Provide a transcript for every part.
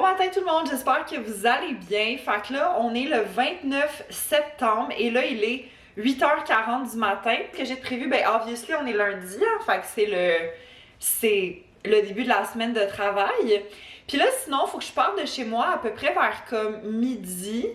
matin tout le monde, j'espère que vous allez bien. Fait que là, on est le 29 septembre et là, il est 8h40 du matin. Que j'ai prévu, ben obviously, on est lundi, hein, fait que c'est le début de la semaine de travail. Puis là, sinon, faut que je parte de chez moi à peu près vers comme midi.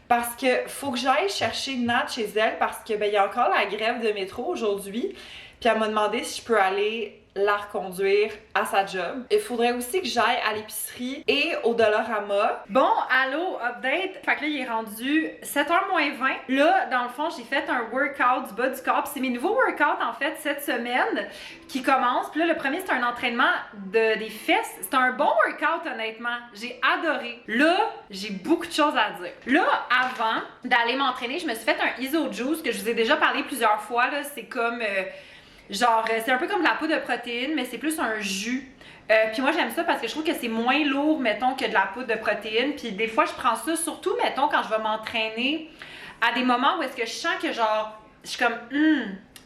Parce que faut que j'aille chercher Nat chez elle parce que ben il y a encore la grève de métro aujourd'hui. Puis elle m'a demandé si je peux aller la reconduire à sa job. Il faudrait aussi que j'aille à l'épicerie et au Dollarama. Bon, allô, update. Fait que là, il est rendu 7h moins 20. Là, dans le fond, j'ai fait un workout du bas du corps. Puis c'est mes nouveaux workouts, en fait, cette semaine qui commencent. Puis là, le premier, c'est un entraînement des fesses. C'est un bon workout, honnêtement. J'ai adoré. Là, j'ai beaucoup de choses à dire. Là, avant d'aller m'entraîner, je me suis fait un Iso Juice que je vous ai déjà parlé plusieurs fois. Là, c'est comme... genre, c'est un peu comme de la poudre de protéines, mais c'est plus un jus. Puis moi, j'aime ça parce que je trouve que c'est moins lourd, mettons, que de la poudre de protéines. Puis des fois, je prends ça, surtout, mettons, quand je vais m'entraîner à des moments où est-ce que je sens que, genre, je suis comme,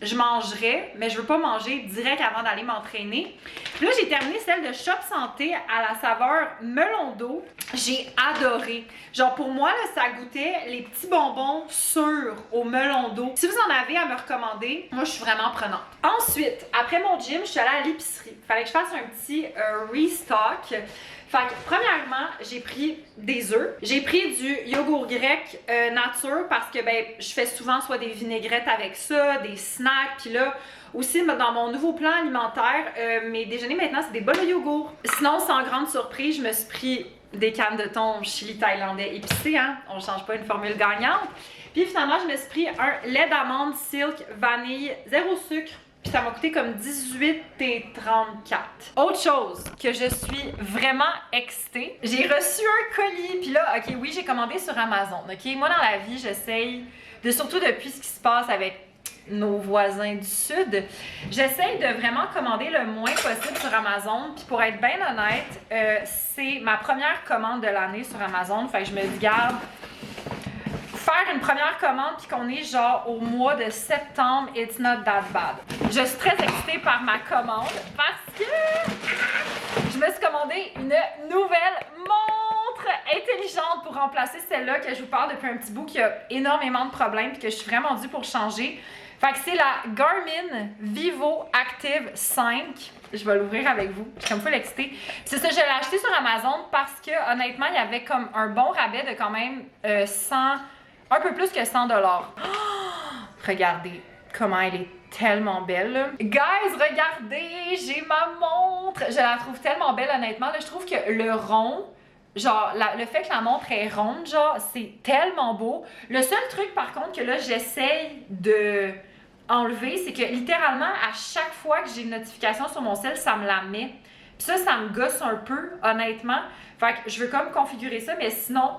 je mangerais, mais je veux pas manger direct avant d'aller m'entraîner. Puis là, j'ai terminé celle de Shop Santé à la saveur melon d'eau. J'ai adoré. Genre, pour moi, là, ça goûtait les petits bonbons sûrs au melon d'eau. Si vous en avez à me recommander, moi, je suis vraiment prenante. Ensuite, après mon gym, je suis allée à l'épicerie. Fallait que je fasse un petit restock. Fait que, premièrement, j'ai pris des œufs. J'ai pris du yogourt grec nature parce que ben je fais souvent soit des vinaigrettes avec ça, des snacks. Puis là, aussi dans mon nouveau plan alimentaire, mes déjeuners maintenant, c'est des bols de yogourt. Sinon, sans grande surprise, je me suis pris des cannes de thon chili thaïlandais épicé, hein. On change pas une formule gagnante. Puis finalement, je me suis pris un lait d'amande silk vanille, zéro sucre. Puis ça m'a coûté comme 18,34. Autre chose que je suis vraiment excitée, j'ai reçu un colis. Puis là, ok, oui, j'ai commandé sur Amazon. Ok, moi dans la vie, j'essaye de, surtout depuis ce qui se passe avec nos voisins du Sud, j'essaye de vraiment commander le moins possible sur Amazon. Puis pour être bien honnête, c'est ma première commande de l'année sur Amazon. Fait que je me dis, garde, faire une première commande puis qu'on est genre au mois de septembre, it's not that bad. Je suis très excitée par ma commande parce que je me suis commandé une nouvelle montre intelligente pour remplacer celle-là que je vous parle depuis un petit bout qui a énormément de problèmes puis que je suis vraiment due pour changer. Fait que c'est la Garmin Vivo Active 5. Je vais l'ouvrir avec vous. Je suis comme full excitée. C'est ça, je l'ai acheté sur Amazon parce que honnêtement, il y avait comme un bon rabais de quand même 100... un peu plus que 100 $. Oh, regardez comment elle est tellement belle. Là. Guys, regardez, j'ai ma montre. Je la trouve tellement belle, honnêtement. Là, je trouve que le rond, genre, le fait que la montre est ronde, genre, c'est tellement beau. Le seul truc, par contre, que là, j'essaye de enlever, c'est que littéralement, à chaque fois que j'ai une notification sur mon cell, ça me la met. Puis ça me gosse un peu, honnêtement. Fait que je veux comme configurer ça, mais sinon...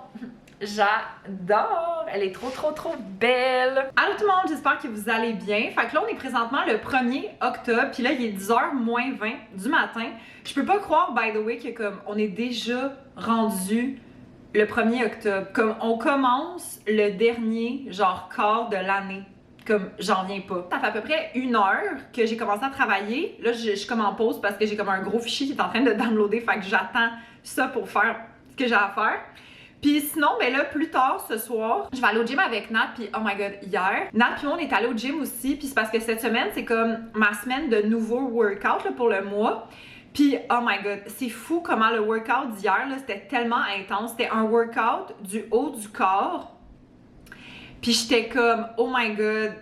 J'adore! Elle est trop belle! Allô tout le monde, j'espère que vous allez bien. Fait que là, on est présentement le 1er octobre, puis là, il est 10h moins 20 du matin. Je peux pas croire, by the way, que comme on est déjà rendu le 1er octobre. Comme on commence le dernier, genre, quart de l'année. Comme, j'en viens pas. Ça fait à peu près 1 heure que j'ai commencé à travailler. Là, je suis comme en pause parce que j'ai comme un gros fichier qui est en train de downloader. Fait que j'attends ça pour faire ce que j'ai à faire. Puis sinon, ben là, plus tard ce soir, je vais aller au gym avec Nat, puis oh my god, hier. Nat puis moi, on est allé au gym aussi, puis c'est parce que cette semaine, c'est comme ma semaine de nouveaux workouts là, pour le mois. Puis oh my god, c'est fou comment le workout d'hier, là, c'était tellement intense. C'était un workout du haut du corps. Puis j'étais comme, oh my god.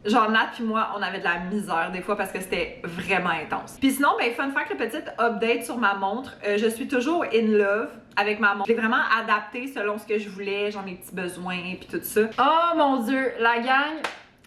Genre Nat puis moi, on avait de la misère des fois parce que c'était vraiment intense. Puis sinon, ben fun fact, le petit update sur ma montre. Je suis toujours in love avec ma montre. Je l'ai vraiment adaptée selon ce que je voulais, genre mes petits besoins puis tout ça. Oh mon dieu, la gang,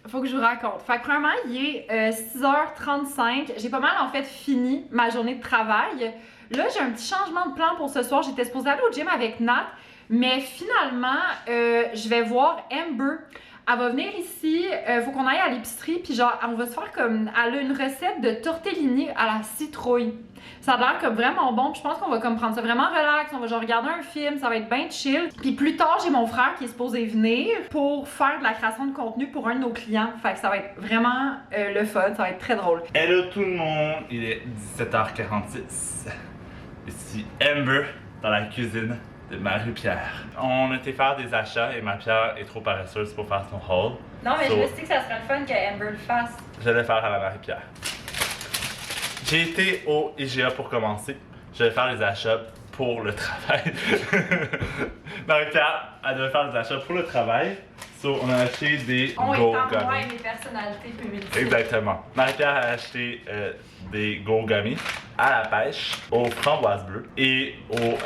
faut que je vous raconte. Fait que premièrement, il est 6h35. J'ai pas mal en fait fini ma journée de travail. Là, j'ai un petit changement de plan pour ce soir. J'étais supposée aller au gym avec Nat, mais finalement, je vais voir Amber. Elle va venir ici, faut qu'on aille à l'épicerie, puis genre, on va se faire comme, elle a une recette de tortellini à la citrouille. Ça a l'air comme vraiment bon, puis je pense qu'on va comme prendre ça vraiment relax, on va genre regarder un film, ça va être bien chill. Puis plus tard, j'ai mon frère qui est supposé venir pour faire de la création de contenu pour un de nos clients, fait que ça va être vraiment le fun, ça va être très drôle. Hello tout le monde, il est 17h46, ici Amber. dans la cuisine de Marie-Pierre. On a été faire des achats et Marie-Pierre est trop paresseuse pour faire son haul. Non, mais je me suis dit que ça serait le fun que Amber le fasse. Je vais le faire à la Marie-Pierre. J'ai été au IGA pour commencer. Je vais faire les achats pour le travail. Marie-Pierre, elle devait faire des achats pour le travail. So, on a acheté des On est Go en moi et Gummy. mes personnalités publiques. Exactement. Marie-Pierre a acheté des Go Gummy à la pêche, aux framboises bleues et aux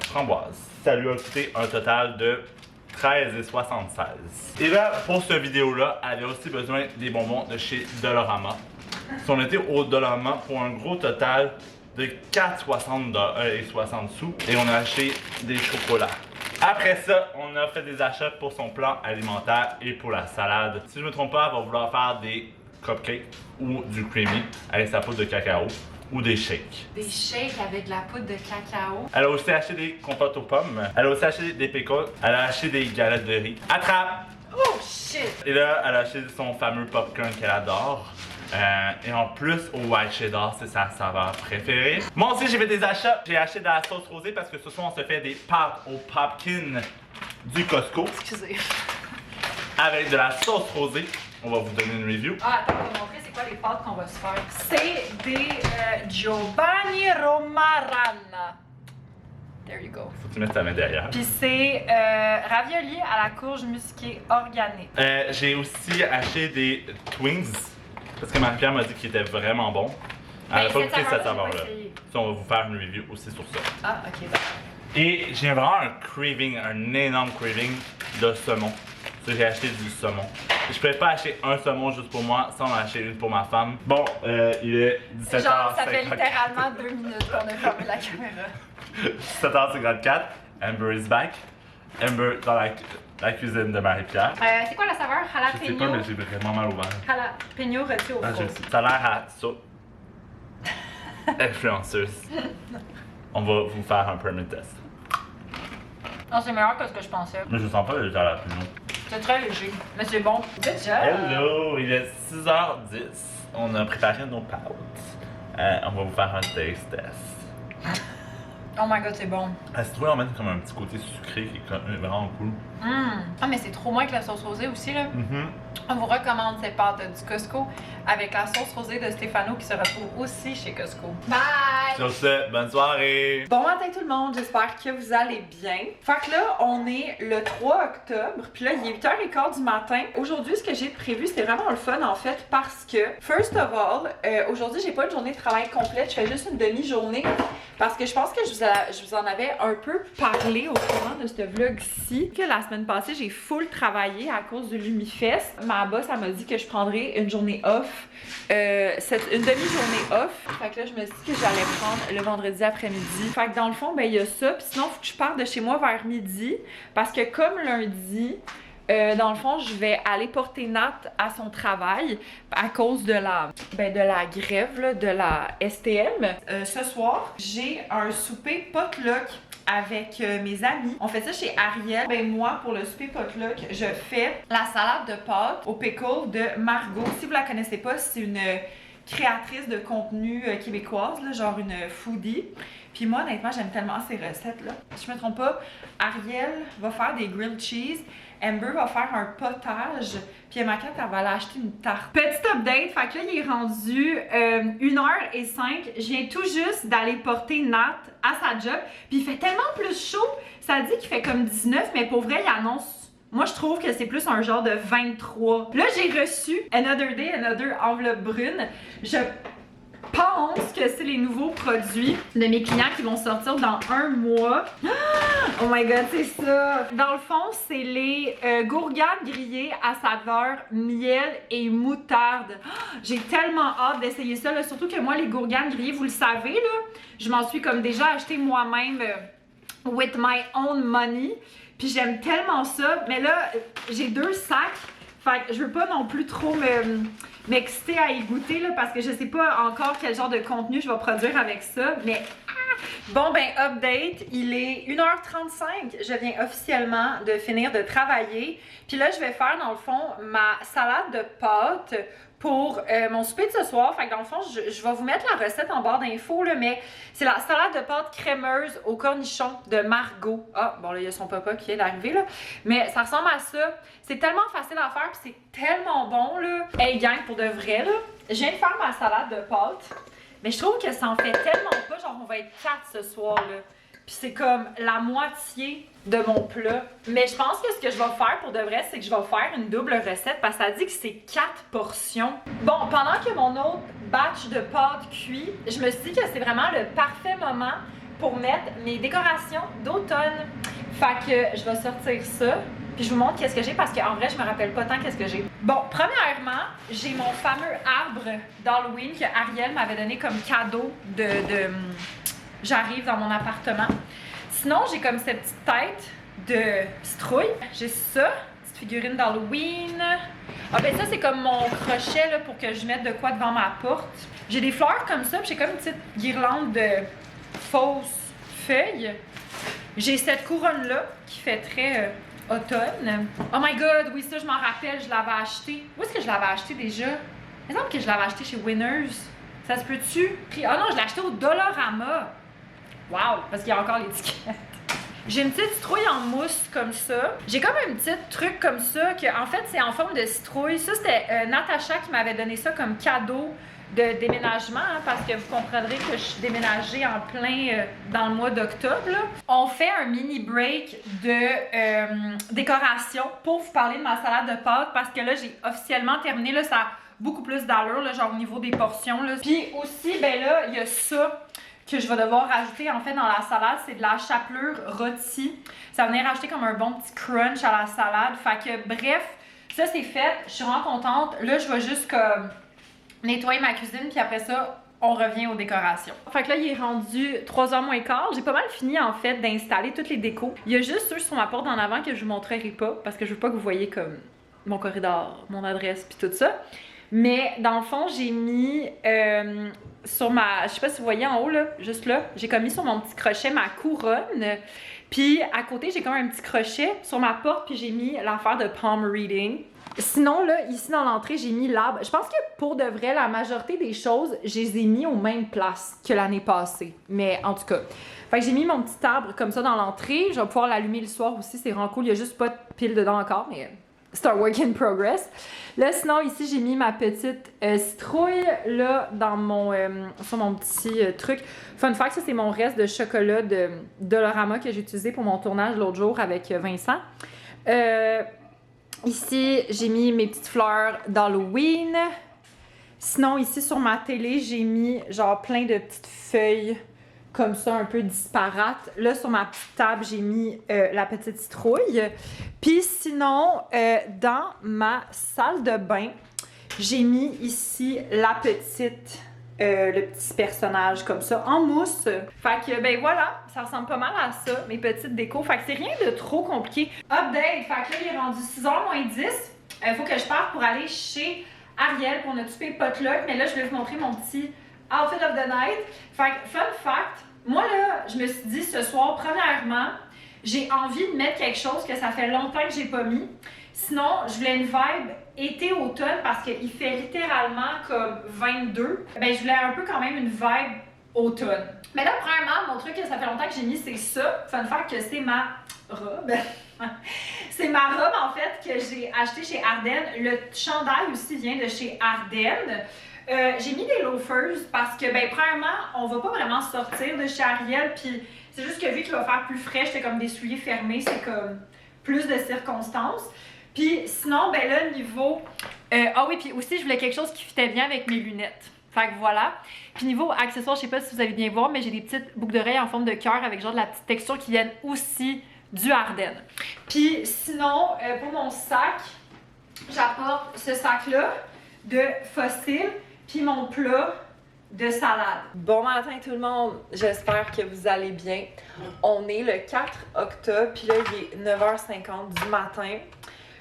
framboises. Ça lui a coûté un total de 13,76. Et là, pour cette vidéo-là, elle avait aussi besoin des bonbons de chez Dollarama. So, on était au Dollarama pour un gros total de 4,60 sous et on a acheté des chocolats. Après ça, on a fait des achats pour son plan alimentaire et pour la salade. Si je me trompe pas, elle va vouloir faire des cupcakes ou du creamy avec sa poudre de cacao ou des shakes. Des shakes avec de la poudre de cacao. Elle a aussi acheté des compotes aux pommes. Elle a aussi acheté des pickles. Elle a acheté des galettes de riz. Attrape! Oh shit! Et là, elle a acheté son fameux popcorn qu'elle adore. Et en plus, au white cheddar, c'est sa saveur préférée. Moi aussi, j'ai fait des achats. J'ai acheté de la sauce rosée parce que ce soir, on se fait des pâtes au pumpkin du Costco. Excusez. Avec de la sauce rosée. On va vous donner une review. Ah, attends, on va montrer c'est quoi les pâtes qu'on va se faire. C'est des Giovanni Romarana. There you go. Faut que tu mettes ta main derrière. Puis c'est ravioli à la courge musquée organique. J'ai aussi acheté des Twings. Parce que Marie-Pierre m'a dit qu'ils étaient vraiment bons. Elle n'a pas goûté cette saveur-là. On va vous faire une review aussi sur ça. Ah, ok, d'accord. Et j'ai vraiment un craving, un énorme craving de saumon. J'ai acheté du saumon. Je ne pouvais pas acheter un saumon juste pour moi, sans en acheter une pour ma femme. Bon, il est 17h54. Genre, ça fait littéralement 2 minutes qu'on a fermé la caméra. 17h54. Amber is back. Amber dans la cuisine de Marie-Pierre. C'est quoi la saveur? Je sais pas, Jalapeno. mais j'ai vraiment mal ouvert. Jalapeno rôti au Ah, four. je sais. Ça a l'air à ça. Influenceuse. On va vous faire un permit test. Non, c'est meilleur que ce que je pensais. Mais je sens pas le jalapeno. C'est très léger, mais c'est bon. Good job! Hello! Il est 6h10. On a préparé nos pâtes. On va vous faire un taste test. Oh my god, c'est bon. Elle se trouve en même comme un petit côté sucré qui est vraiment cool. Ah, mais c'est trop moins que la sauce rosée aussi, là. Mm-hmm. On vous recommande ces pâtes du Costco avec la sauce rosée de Stéphano qui se retrouve aussi chez Costco. Bye! Sur ce, bonne soirée! Bon matin tout le monde, j'espère que vous allez bien. Fait que là, on est le 3 octobre, puis là, il est 8h15 du matin. Aujourd'hui, ce que j'ai prévu, c'est vraiment le fun en fait, parce que, first of all, aujourd'hui, j'ai pas une journée de travail complète, je fais juste une demi-journée, parce que je pense que je vous en avais un peu parlé au courant de ce vlog-ci, que la semaine passée, j'ai full travaillé à cause du Lumifest. Ma boss, elle m'a dit que je prendrais une journée off, une demi-journée off. Fait que là, je me suis dit que j'allais prendre le vendredi après-midi. Fait que dans le fond, ben il y a ça. Puis sinon, faut que je parte de chez moi vers midi. Parce que comme lundi, dans le fond, je vais aller porter Nat à son travail à cause de la grève là, de la STM. Ce soir, j'ai un souper potluck avec mes amis. On fait ça chez Ariel. Ben moi, pour le souper potluck, je fais la salade de pâtes au pickle de Margot. Si vous la connaissez pas, c'est une créatrice de contenu québécoise, là, genre une foodie. Puis moi, honnêtement, j'aime tellement ces recettes-là. Si je me trompe pas, Ariel va faire des grilled cheese. Amber va faire un potage, puis Emma Cat, elle va aller acheter une tarte. Petit update, fait que là, il est rendu 1h05. Je viens tout juste d'aller porter Nat à sa job, puis il fait tellement plus chaud. Ça dit qu'il fait comme 19, mais pour vrai, il annonce. Moi, je trouve que c'est plus un genre de 23. Là, j'ai reçu Another Day, Another enveloppe brune. Je pense que c'est les nouveaux produits de mes clients qui vont sortir dans 1 mois. Oh my god, c'est ça! Dans le fond, c'est les gourgades grillées à saveur miel et moutarde. J'ai tellement hâte d'essayer ça, là. Surtout que moi, les gourgades grillées, vous le savez, là, je m'en suis comme déjà acheté moi-même with my own money. Puis j'aime tellement ça. Mais là, j'ai 2 sacs. Fait que je veux pas non plus trop m'exciter à y goûter là, parce que je sais pas encore quel genre de contenu je vais produire avec ça. Mais Bon ben, update, il est 1h35, je viens officiellement de finir de travailler. Puis là, je vais faire dans le fond ma salade de pâtes pour mon souper de ce soir. Fait que dans le fond, je vais vous mettre la recette en barre d'infos, là, mais c'est la salade de pâtes crémeuse au cornichon de Margot. Ah, bon là, il y a son papa qui vient d'arriver, là. Mais ça ressemble à ça. C'est tellement facile à faire, puis c'est tellement bon, là. Hey gang, pour de vrai, là, je viens de faire ma salade de pâtes. Mais je trouve que ça en fait tellement pas, genre on va être 4 ce soir là. Puis c'est comme la moitié de mon plat. Mais je pense que ce que je vais faire pour de vrai, c'est que je vais faire une double recette parce que ça dit que c'est 4 portions. Bon, pendant que mon autre batch de pâtes cuit, je me suis dit que c'est vraiment le parfait moment pour mettre mes décorations d'automne. Fait que je vais sortir ça. Puis je vous montre qu'est-ce que j'ai parce qu'en vrai, je me rappelle pas tant qu'est-ce que j'ai. Bon, premièrement, j'ai mon fameux arbre d'Halloween que Ariel m'avait donné comme cadeau j'arrive dans mon appartement. Sinon, j'ai comme cette petite tête de citrouille. J'ai ça, petite figurine d'Halloween. Ah ben ça, c'est comme mon crochet là, pour que je mette de quoi devant ma porte. J'ai des fleurs comme ça, puis j'ai comme une petite guirlande de fausses feuilles. J'ai cette couronne-là qui fait très... automne. Oh my god, oui, ça, je m'en rappelle, je l'avais acheté. Où est-ce que je l'avais acheté déjà? Il me semble que je l'avais acheté chez Winners. Ça se peut-tu? Ah non, je l'ai acheté au Dollarama. Wow, parce qu'il y a encore l'étiquette. J'ai une petite citrouille en mousse comme ça. J'ai comme un petit truc comme ça, que en fait, c'est en forme de citrouille. Ça, c'était Natacha qui m'avait donné ça comme cadeau de déménagement, hein, parce que vous comprendrez que je suis déménagée en plein dans le mois d'octobre. On fait un mini break de décoration pour vous parler de ma salade de pâtes parce que là, j'ai officiellement terminé. Là, ça a beaucoup plus d'allure, là, genre au niveau des portions. Là. Puis aussi, ben là, il y a ça que je vais devoir rajouter en fait dans la salade, c'est de la chapelure rôtie. Ça va venir rajouter comme un bon petit crunch à la salade. Fait que bref, ça c'est fait. Je suis vraiment contente. Là, je vais juste comme nettoyer ma cuisine, puis après ça, on revient aux décorations. Fait que là, il est rendu 3h moins quart. J'ai pas mal fini, en fait, d'installer toutes les décos. Il y a juste ceux sur ma porte en avant que je vous montrerai pas, parce que je veux pas que vous voyez comme mon corridor, mon adresse, puis tout ça. Mais dans le fond, j'ai mis sur ma... Je sais pas si vous voyez en haut, là, juste là, j'ai comme mis sur mon petit crochet ma couronne. Puis à côté, j'ai comme un petit crochet sur ma porte, puis j'ai mis l'affaire de palm reading. Sinon, là, ici dans l'entrée, j'ai mis l'arbre. Je pense que pour de vrai, la majorité des choses, je les ai mis aux mêmes places que l'année passée. Mais en tout cas, fait que j'ai mis mon petit arbre comme ça dans l'entrée. Je vais pouvoir l'allumer le soir aussi, c'est vraiment cool. Il y a juste pas de pile dedans encore, mais c'est un work in progress. Là, sinon, ici, j'ai mis ma petite citrouille, là, dans mon, sur mon petit truc. Fun fact, ça, c'est mon reste de chocolat de Dollarama que j'ai utilisé pour mon tournage l'autre jour avec Vincent. Ici, j'ai mis mes petites fleurs d'Halloween. Sinon, ici, sur ma télé, j'ai mis genre plein de petites feuilles comme ça, un peu disparates. Là, sur ma petite table, j'ai mis la petite citrouille. Puis sinon, dans ma salle de bain, j'ai mis ici la petite... le petit personnage comme ça, en mousse. Fait que, ben voilà, ça ressemble pas mal à ça, mes petites décos. Fait que c'est rien de trop compliqué. Update, fait que là, il est rendu 6h moins 10. Faut que je parte pour aller chez Ariel pour notre souper potluck. Mais là, je vais vous montrer mon petit outfit of the night. Fait que, fun fact, moi là, je me suis dit ce soir, premièrement, j'ai envie de mettre quelque chose que ça fait longtemps que j'ai pas mis. Sinon, je voulais une vibe été-automne parce qu'il fait littéralement comme 22. Ben, je voulais un peu quand même une vibe automne. Mais là, premièrement, mon truc que ça fait longtemps que j'ai mis, c'est ça. Fun fact que c'est ma robe. C'est ma robe, en fait, que j'ai acheté chez Ardennes. Le chandail aussi vient de chez Ardennes. J'ai mis des loafers parce que, ben, premièrement, on va pas vraiment sortir de chez Ariel. Puis c'est juste que vu qu'il va faire plus frais, j'étais comme des souliers fermés. C'est comme plus de circonstances. Puis sinon, ben là, niveau... ah oui, puis aussi, je voulais quelque chose qui fitait bien avec mes lunettes. Fait que voilà. Puis niveau accessoires, je sais pas si vous allez bien voir, mais j'ai des petites boucles d'oreilles en forme de cœur avec genre de la petite texture qui viennent aussi du Ardennes. Puis sinon, pour mon sac, j'apporte ce sac-là de fossiles, puis mon plat de salade. Bon matin tout le monde, j'espère que vous allez bien. On est le 4 octobre, puis là, il est 9h50 du matin.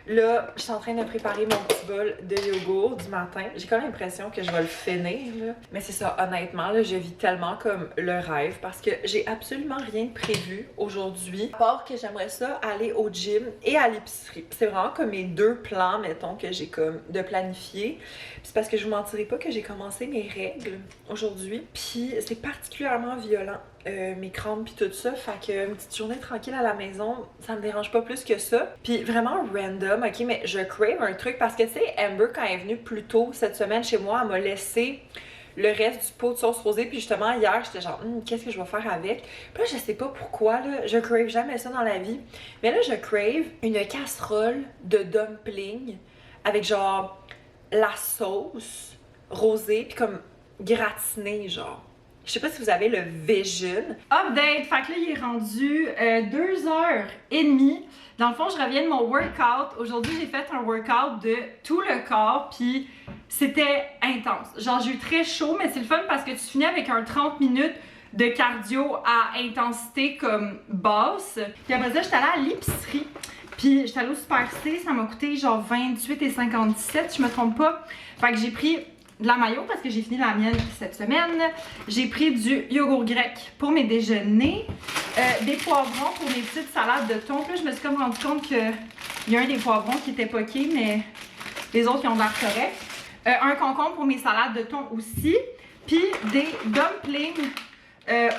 Là, je suis en train de préparer mon petit bol de yogourt du matin. J'ai quand même l'impression que je vais le finir, là. Mais c'est ça, honnêtement, là, je vis tellement comme le rêve parce que j'ai absolument rien de prévu aujourd'hui. À part que j'aimerais ça aller au gym et à l'épicerie. C'est vraiment comme mes deux plans, mettons, que j'ai comme de planifier. C'est parce que je vous mentirai pas que j'ai commencé mes règles aujourd'hui. Puis c'est particulièrement violent. Mes crampes puis tout ça, fait que une petite journée tranquille à la maison, ça me dérange pas plus que ça. Puis vraiment random, ok, mais je crave un truc parce que tu sais, Amber quand elle est venue plus tôt cette semaine chez moi, elle m'a laissé le reste du pot de sauce rosée, puis justement hier j'étais genre qu'est-ce que je vais faire avec? Puis là je sais pas pourquoi là, je crave jamais ça dans la vie, mais là je crave une casserole de dumpling avec genre la sauce rosée puis comme gratinée genre. Je sais pas si vous avez le vision. Update! Fait que là, il est rendu 2h30. Dans le fond, je reviens de mon workout. Aujourd'hui, j'ai fait un workout de tout le corps, puis c'était intense. Genre, j'ai eu très chaud, mais c'est le fun parce que tu finis avec un 30 minutes de cardio à intensité comme basse. Puis après ça, j'étais allée à l'épicerie. Puis j'étais allée au Super C, ça m'a coûté genre 28,57, je me trompe pas. Fait que j'ai pris de la mayo parce que j'ai fini la mienne cette semaine. J'ai pris du yogourt grec pour mes déjeuners. Des poivrons pour mes petites salades de thon. Puis là, je me suis comme rendu compte qu'il y a un des poivrons qui était poqué, mais les autres, ils ont l'air corrects. Un concombre pour mes salades de thon aussi. Puis des dumplings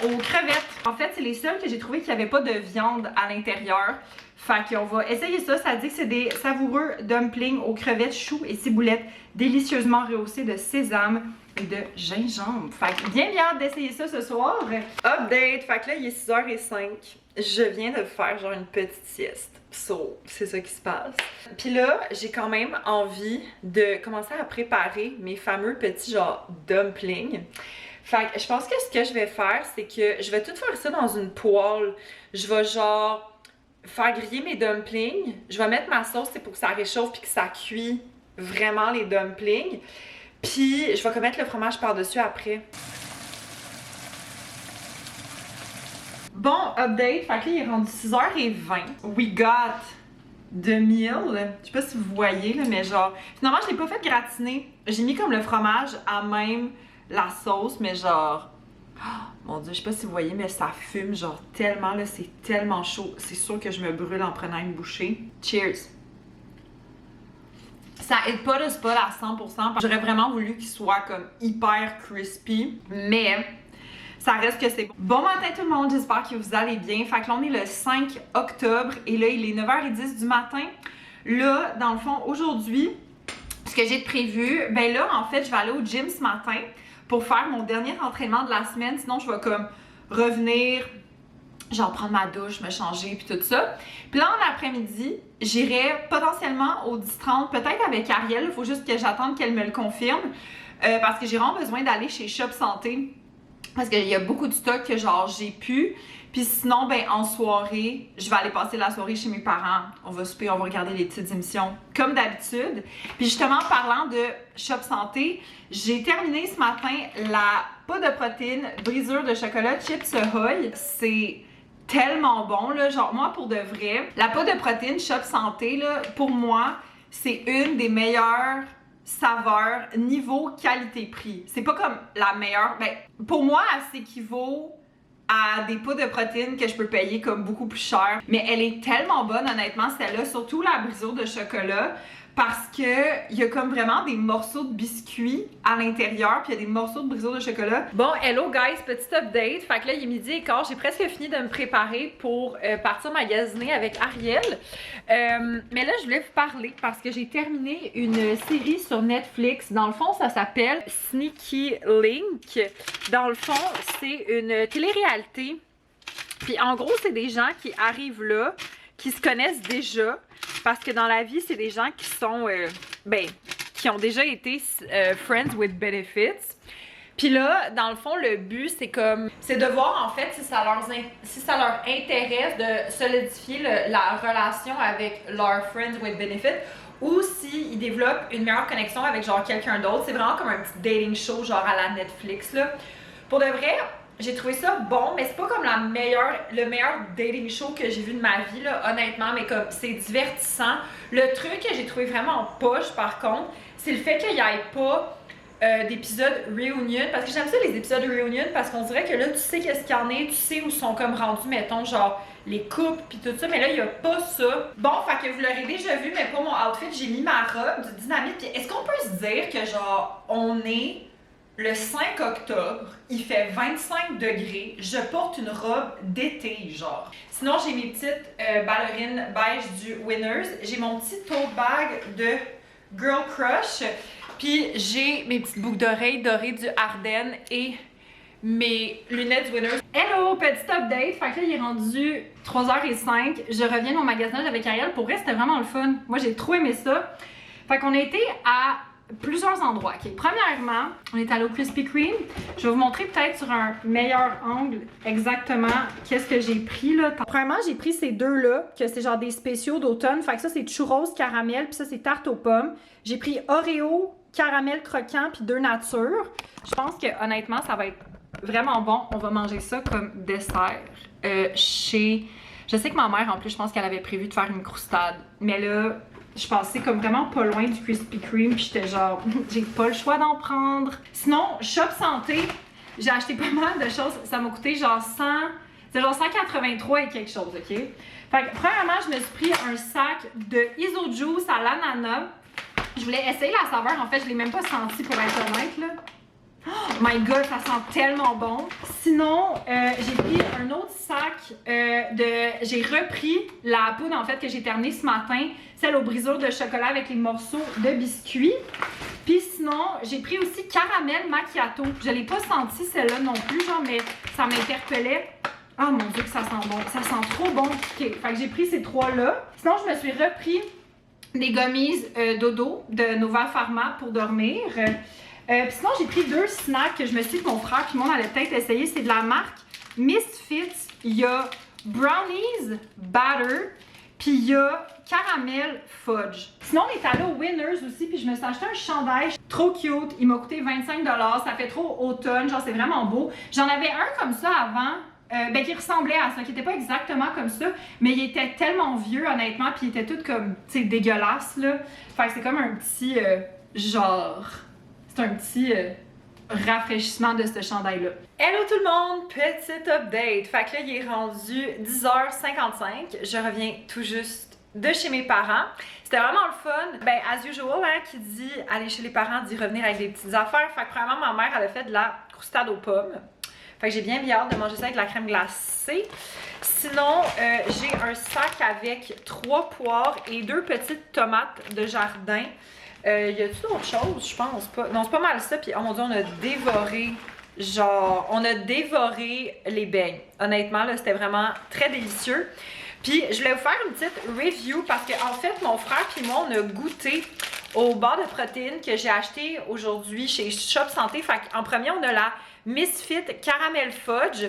aux crevettes. En fait, c'est les seuls que j'ai trouvé qu'il n'y avait pas de viande à l'intérieur. Fait qu'on va essayer ça. Ça dit que c'est des savoureux dumplings aux crevettes, choux et ciboulettes délicieusement rehaussés de sésame et de gingembre. Fait que bien hâte d'essayer ça ce soir. Update! Fait que là, il est 6h05. Je viens de faire genre une petite sieste. So, c'est ça qui se passe. Puis là, j'ai quand même envie de commencer à préparer mes fameux petits genre dumplings. Fait que je pense que ce que je vais faire, c'est que je vais tout faire ça dans une poêle. Je vais genre faire griller mes dumplings. Je vais mettre ma sauce pour que ça réchauffe puis que ça cuit vraiment les dumplings. Puis je vais comme mettre le fromage par-dessus après. Bon, update. Fait que là, il est rendu 6h20. We got the meal. Je sais pas si vous voyez, là, mais genre... Finalement, je l'ai pas fait gratiner. J'ai mis comme le fromage à même la sauce, mais genre... Oh, mon Dieu, je sais pas si vous voyez, mais ça fume genre tellement, là, c'est tellement chaud. C'est sûr que je me brûle en prenant une bouchée. Cheers! Ça aide pas le spot à 100%. J'aurais vraiment voulu qu'il soit comme hyper crispy, mais ça reste que c'est bon. Bon matin tout le monde, j'espère que vous allez bien. Fait que là, on est le 5 octobre et là, il est 9h10 du matin. Là, dans le fond, aujourd'hui, ce que j'ai de prévu, ben là, en fait, je vais aller au gym ce matin pour faire mon dernier entraînement de la semaine. Sinon, je vais comme revenir, genre prendre ma douche, me changer, puis tout ça. Puis là, en après-midi, j'irai potentiellement au 10h30, peut-être avec Ariel. Il faut juste que j'attende qu'elle me le confirme. Parce que j'ai vraiment besoin d'aller chez Shop Santé. Parce qu'il y a beaucoup de stock que genre j'ai pu. Puis sinon, ben en soirée, je vais aller passer la soirée chez mes parents. On va souper, on va regarder les petites émissions comme d'habitude. Puis justement, parlant de Shop Santé, j'ai terminé ce matin la poudre de protéines brisure de chocolat Chips Ahoy. C'est tellement bon, là. Genre, moi, pour de vrai, la poudre de protéines Shop Santé, là, pour moi, c'est une des meilleures saveurs niveau qualité-prix. C'est pas comme la meilleure. Ben, pour moi, elle s'équivaut à des poudres de protéines que je peux payer comme beaucoup plus cher. Mais elle est tellement bonne, honnêtement, celle-là, surtout la brisure de chocolat, parce que il y a comme vraiment des morceaux de biscuits à l'intérieur, puis il y a des morceaux de brisure de chocolat. Bon, hello guys, petit update. Fait que là, il est 12h15, j'ai presque fini de me préparer pour partir magasiner avec Ariel. Mais là, je voulais vous parler parce que j'ai terminé une série sur Netflix. Dans le fond, ça s'appelle Sneaky Link. Dans le fond, c'est une télé-réalité. Puis en gros, c'est des gens qui arrivent là, qui se connaissent déjà. Parce que dans la vie, c'est des gens qui sont, qui ont déjà été friends with benefits. Puis là, dans le fond, le but, c'est de voir en fait si ça leur intéresse de solidifier la relation avec leur friends with benefits ou s'ils développent une meilleure connexion avec genre quelqu'un d'autre. C'est vraiment comme un petit dating show genre à la Netflix là. Pour de vrai, j'ai trouvé ça bon, mais c'est pas comme le meilleur dating show que j'ai vu de ma vie, là, honnêtement, mais comme c'est divertissant. Le truc que j'ai trouvé vraiment poche, par contre, c'est le fait qu'il n'y ait pas d'épisodes reunion, parce que j'aime ça les épisodes reunion, parce qu'on dirait que là, tu sais qu'est-ce qu'il y en est, tu sais où sont comme rendus, mettons, genre les couples pis tout ça, mais là, il y a pas ça. Bon, fait que vous l'aurez déjà vu, mais pour mon outfit, j'ai mis ma robe du Dynamite, pis est-ce qu'on peut se dire que genre, on est le 5 octobre, il fait 25 degrés, je porte une robe d'été, genre. Sinon, j'ai mes petites ballerines beige du Winners. J'ai mon petit tote bag de Girl Crush. Puis j'ai mes petites boucles d'oreilles dorées du Ardennes et mes lunettes du Winners. Hello, petit update. Fait que là, il est rendu 3h05. Je reviens de mon magasinage avec Ariel. Pour vrai, c'était vraiment le fun. Moi, j'ai trop aimé ça. Fait qu'on a été à plusieurs endroits. Okay. Premièrement, on est allé au Krispy Kreme. Je vais vous montrer peut-être sur un meilleur angle exactement qu'est-ce que j'ai pris là. Premièrement, j'ai pris ces deux-là, que c'est genre des spéciaux d'automne. Fait que ça, c'est churros caramel, puis ça, c'est tarte aux pommes. J'ai pris Oreo, caramel croquant, puis 2 nature. Je pense que honnêtement, ça va être vraiment bon. On va manger ça comme dessert chez... Je sais que ma mère, en plus, je pense qu'elle avait prévu de faire une croustade. Mais là... Je passais comme vraiment pas loin du Krispy Kreme, puis j'étais genre, j'ai pas le choix d'en prendre. Sinon, Shop Santé, j'ai acheté pas mal de choses. Ça m'a coûté genre 183 et quelque chose, ok? Fait que, premièrement, je me suis pris un sac de Iso Juice à l'ananas. Je voulais essayer la saveur, en fait, je l'ai même pas senti pour être honnête, là. Oh my god, ça sent tellement bon. Sinon, j'ai pris un autre sac j'ai repris la poudre en fait que j'ai terminée ce matin, celle aux brisures de chocolat avec les morceaux de biscuits. Puis sinon, j'ai pris aussi caramel macchiato. Je l'ai pas senti celle-là non plus, genre, mais ça m'interpellait. Oh mon dieu que ça sent bon. Ça sent trop bon. Okay. Fait que j'ai pris ces trois-là. Sinon, je me suis repris des gummies dodo de Nova Pharma pour dormir. Puis sinon, j'ai pris 2 snacks que je me suis dit que mon frère et moi, on allait peut-être essayer. C'est de la marque Misfits. Il y a Brownies Batter, puis il y a Caramel Fudge. Sinon, on est allé au Winners aussi, puis je me suis acheté un chandail trop cute. Il m'a coûté 25 $. Ça fait trop automne, genre c'est vraiment beau. J'en avais un comme ça avant. Qui ressemblait à ça, qui était pas exactement comme ça, mais il était tellement vieux, honnêtement, puis il était tout comme, tu sais, dégueulasse, là. Fait que c'est comme un petit, genre... C'est un petit rafraîchissement de ce chandail-là. Hello tout le monde! Petit update! Fait que là, il est rendu 10h55. Je reviens tout juste de chez mes parents. C'était vraiment le fun. Ben, as usual, hein, qui dit aller chez les parents, dit revenir avec des petites affaires. Fait que premièrement, ma mère, elle a fait de la croustade aux pommes. Fait que j'ai bien hâte de manger ça avec de la crème glacée. Sinon, j'ai un sac avec 3 poires et 2 petites tomates de jardin. Y a-t-il d'autres choses? Je pense pas. Non, c'est pas mal ça. Puis, oh mon dieu, on a dévoré, genre, on a dévoré les beignes. Honnêtement, là, c'était vraiment très délicieux. Puis, je voulais vous faire une petite review parce que, en fait, mon frère et moi, on a goûté au bar de protéines que j'ai acheté aujourd'hui chez Shop Santé. Fait qu'en premier, on a la Misfit Caramel Fudge.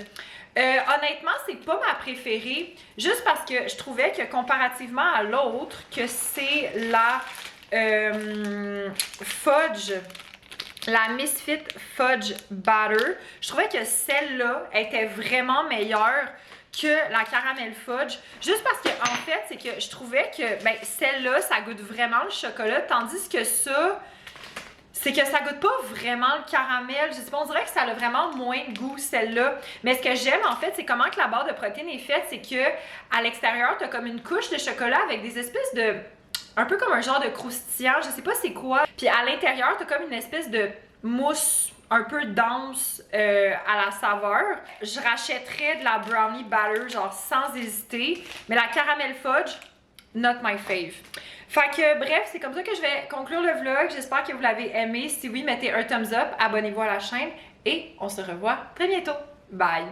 Honnêtement, c'est pas ma préférée, juste parce que je trouvais que comparativement à l'autre, que c'est la Fudge, la Misfit Fudge Batter, je trouvais que celle-là était vraiment meilleure que la Caramel Fudge, juste parce que en fait, c'est que je trouvais que ben, celle-là, ça goûte vraiment le chocolat, tandis que ça, c'est que ça goûte pas vraiment le caramel. Je sais pas, on dirait que ça a vraiment moins de goût, celle-là. Mais ce que j'aime, en fait, c'est comment que la barre de protéines est faite. C'est que à l'extérieur, t'as comme une couche de chocolat avec des espèces de... un peu comme un genre de croustillant, je sais pas c'est quoi. Puis à l'intérieur, t'as comme une espèce de mousse un peu dense à la saveur. Je rachèterais de la brownie batter, genre sans hésiter. Mais la caramel fudge, not my fave. Fait que bref, c'est comme ça que je vais conclure le vlog. J'espère que vous l'avez aimé. Si oui, mettez un thumbs up, abonnez-vous à la chaîne et on se revoit très bientôt. Bye!